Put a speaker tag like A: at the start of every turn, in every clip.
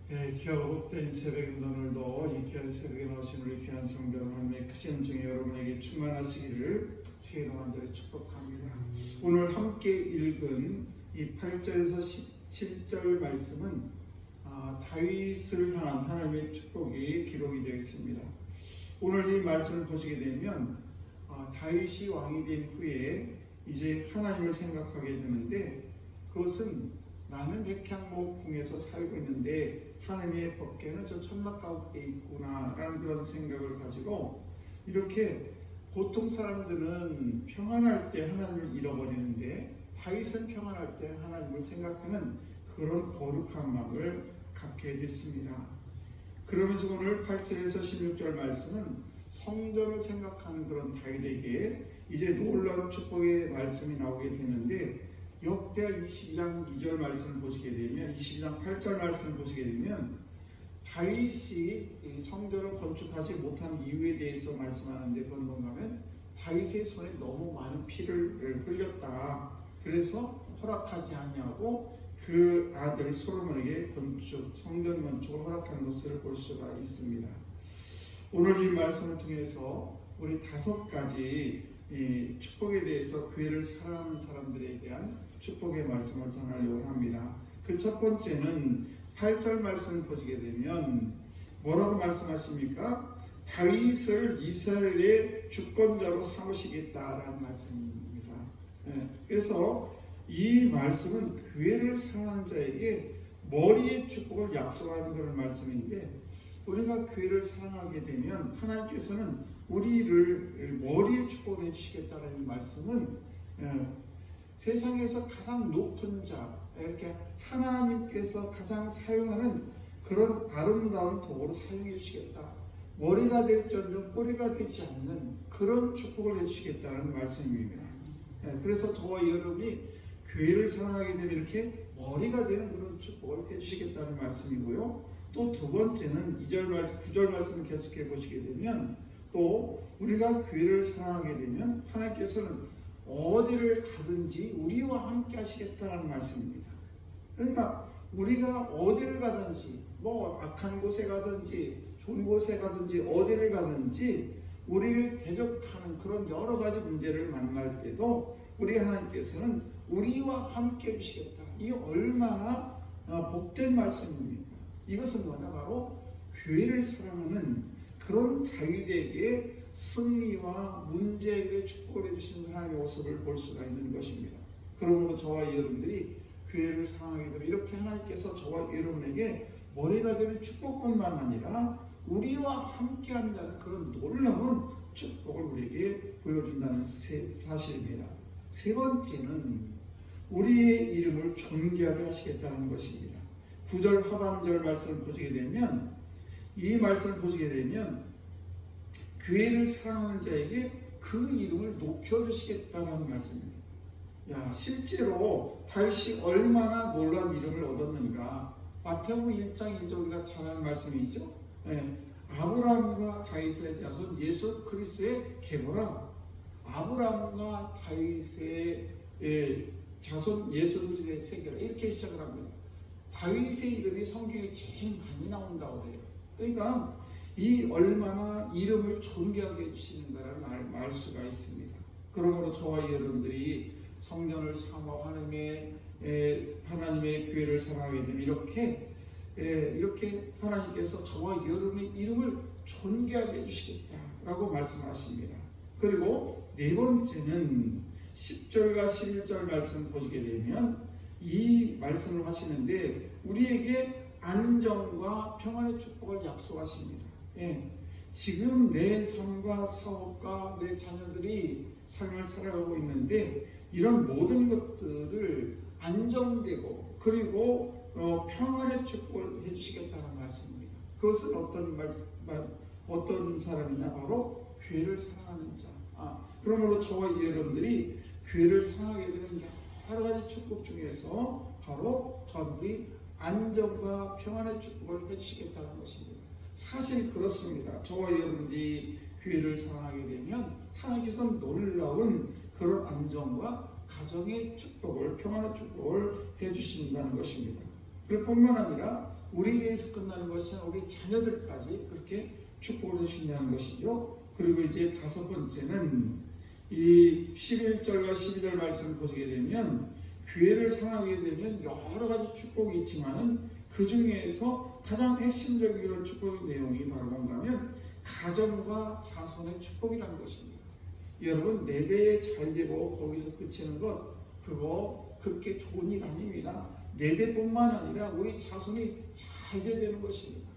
A: 귀하고 복된 새벽입니다. 오늘도 이 귀한 새벽에 나오신 우리 귀한 성도 하나님의 크신 중에 여러분에게 충만하시기를 주의 이름 안들어 축복합니다. 오늘 함께 읽은 이 8절에서 17절 말씀은 다윗을 향한 하나님의 축복이 기록이 되어 있습니다. 오늘 이 말씀을 보시게 되면 다윗이 왕이 된 후에 이제 하나님을 생각하게 되는데, 그것은 나는 백향목궁에서 살고 있는데 하나님의 법궤는 저 천막 가운데 있구나 라는 그런 생각을 가지고, 이렇게 보통 사람들은 평안할 때 하나님을 잃어버리는데 다윗은 평안할 때 하나님을 생각하는 그런 거룩한 마음을 갖게 됐습니다. 그러면서 오늘 8절에서 16절 말씀은 성전을 생각하는 그런 다윗에게 이제 놀라운 축복의 말씀이 나오게 되는데, 역대하 22장 2절 말씀을 보시게 되면, 22장 8절 말씀을 보시게 되면 다윗이 성전을 건축하지 못한 이유에 대해서 말씀하는데, 그건 뭔가 하면 다윗의 손에 너무 많은 피를 흘렸다, 그래서 허락하지 아니하고 그 아들 솔로몬에게 성전 건축을 허락한 것을 볼 수가 있습니다. 오늘 이 말씀을 통해서 우리 5가지 축복에 대해서 교회를 사랑하는 사람들에 대한 축복의 말씀을 전하려고 합니다. 그 첫 번째는 8절 말씀을 보시게 되면 뭐라고 말씀하십니까? 다윗을 이스라엘의 주권자로 삼으시겠다라는 말씀입니다. 그래서 이 말씀은 교회를 사랑하는 자에게 머리의 축복을 약속하는 그런 말씀인데, 우리가 교회를 사랑하게 되면 하나님께서는 우리를 머리의 축복을 해주시겠다는 말씀은 세상에서 가장 높은 자, 이렇게 하나님께서 가장 사용하는 그런 아름다운 도구로 사용해 주시겠다, 머리가 될지언정 꼬리가 되지 않는 그런 축복을 해주시겠다는 말씀입니다. 그래서 저와 여러분이 교회를 사랑하게 되면 이렇게 머리가 되는 그런 축복을 해주시겠다는 말씀이고요. 또 두 번째는 9절 말씀을 계속해 보시게 되면, 또 우리가 교회를 사랑하게 되면 하나님께서는 어디를 가든지 우리와 함께 하시겠다는 말씀입니다. 그러니까 우리가 어디를 가든지, 뭐 악한 곳에 가든지 좋은 곳에 가든지 어디를 가든지 우리를 대적하는 그런 여러 가지 문제를 만날 때도 우리 하나님께서는 우리와 함께 해주시겠다. 이게 얼마나 복된 말씀입니까? 이것은 뭐냐, 바로 교회를 사랑하는 그런 다윗에게 승리와 문제에게 축복을 해주시는 하나님의 모습을 볼 수가 있는 것입니다. 그러므로 저와 여러분들이 교회를 사랑하게 되면 이렇게 하나님께서 저와 여러분에게 머리가 되는 축복뿐만 아니라 우리와 함께 한다는 그런 놀라운 축복을 우리에게 보여준다는 사실입니다. 세 번째는 우리의 이름을 존귀하게 하시겠다는 것입니다. 9절 하반절 말씀을 보시게 되면, 이 말씀을 보시게 되면 교회를 사랑하는 자에게 그 이름을 높여주시겠다는 말씀입니다. 실제로 다윗이 얼마나 놀라운 이름을 얻었는가. 마태복음 1장 1절 우리가 잘 아는 말씀이 있죠. 아브라함과 다윗의 자손 예수 그리스도의 계보라. 아브라함과 다윗의 자손 예수 그리스도의 세계라, 이렇게 시작을 합니다. 다윗의 이름이 성경에 제일 많이 나온다고 해요. 그러니까 이 얼마나 이름을 존귀하게 해주시는가를 알 수가 있습니다. 그러므로 저와 여러분들이 성전을 사모하는 하나님의 교회를 사랑하게 되면 이렇게 하나님께서 저와 여러분의 이름을 존귀하게 해주시겠다라고 말씀하십니다. 그리고 네 번째는 10절과 11절 말씀 보시게 되면 이 말씀을 하시는데, 우리에게 안정과 평안의 축복을 약속하십니다. 지금 내 삶과 사업과 내 자녀들이 삶을 살아가고 있는데, 이런 모든 것들을 안정되고 그리고 평안의 축복을 해주시겠다는 말씀입니다. 그것은 어떤 사람이냐, 바로 교회를 사랑하는 자. 그러므로 저와 여러분들이 교회를 사랑하게 되는 여러 가지 축복 중에서 바로 저들이 안정과 평안의 축복을 해주시겠다는 것입니다. 사실 그렇습니다. 저와 여러분들이 교회를 사랑하게 되면 하나님께서는 놀라운 그런 안정과 가정의 축복을, 평안의 축복을 해주신다는 것입니다. 그뿐만 아니라 우리에게서 끝나는 것이 아니라 우리 자녀들까지 그렇게 축복을 해주신다는 것이죠. 그리고 이제 다섯 번째는 이 11절과 12절 말씀을 보시게 되면 교회를 사랑하게 되면 여러 가지 축복이 있지만은 그 중에서 가장 핵심적인 축복의 내용이 바로 뭔가 하면 가정과 자손의 축복이라는 것입니다. 여러분 내 대에 잘 되고 거기서 그치는 것 그거 그렇게 좋은 일 아닙니다. 내 대뿐만 아니라 우리 자손이 잘 돼야 되는 것입니다.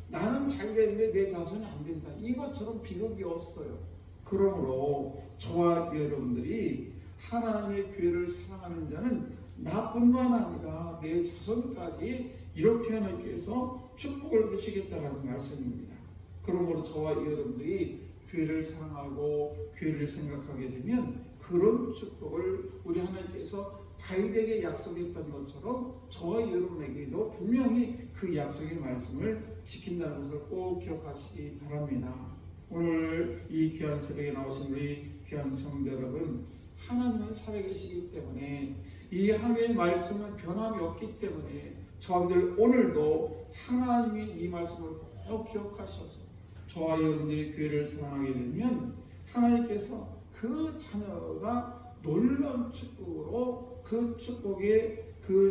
A: 나는 잘 되는데 내 자손이 안 된다. 이것처럼 비극이 없어요. 그러므로 저와 여러분들이 하나님의 교회를 사랑하는 자는 나뿐만 아니라 내 자손까지 이렇게 하나님께서 축복을 주시겠다라는 말씀입니다. 그러므로 저와 여러분들이 교회를 사랑하고 교회를 생각하게 되면 그런 축복을 우리 하나님께서 다윗에게 약속했던 것처럼 저와 여러분에게도 분명히 그 약속의 말씀을 지킨다는 것을 꼭 기억하시기 바랍니다. 오늘 이 귀한 새벽에 나오신 우리 귀한 성도 여러분, 하나님은 살아계시기 때문에 이 하나님의 말씀은 변함이 없기 때문에 저분들 오늘도 하나님이 이 말씀을 꼭 기억하셔서 저와 여러분들이 교회를 사랑하게 되면 하나님께서 그 자녀가 놀라운 축복으로 그 축복의 그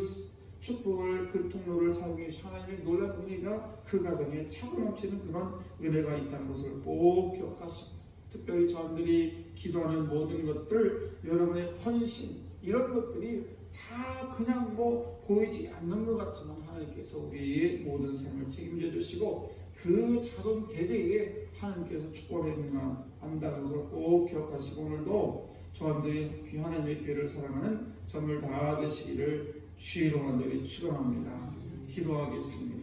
A: 축복을 그 통로를 사용해 하나님의 놀라운 은혜가 그 가정에 차고 넘치는 그런 은혜가 있다는 것을 꼭 기억하시고 특별히 저분들이 기도하는 모든 것들 여러분의 헌신 이런 것들이 다 그냥 뭐 보이지 않는 것 같지만 하나님께서 우리의 모든 삶을 책임져 주시고 그 자손 대대에 하나님께서 축복을 한다는 것을 꼭 기억하시고 오늘도 저분들이 하나님의 교회를 사랑하는 저들 다 되시기를 주의 이름으로 축원합니다. 기도하겠습니다.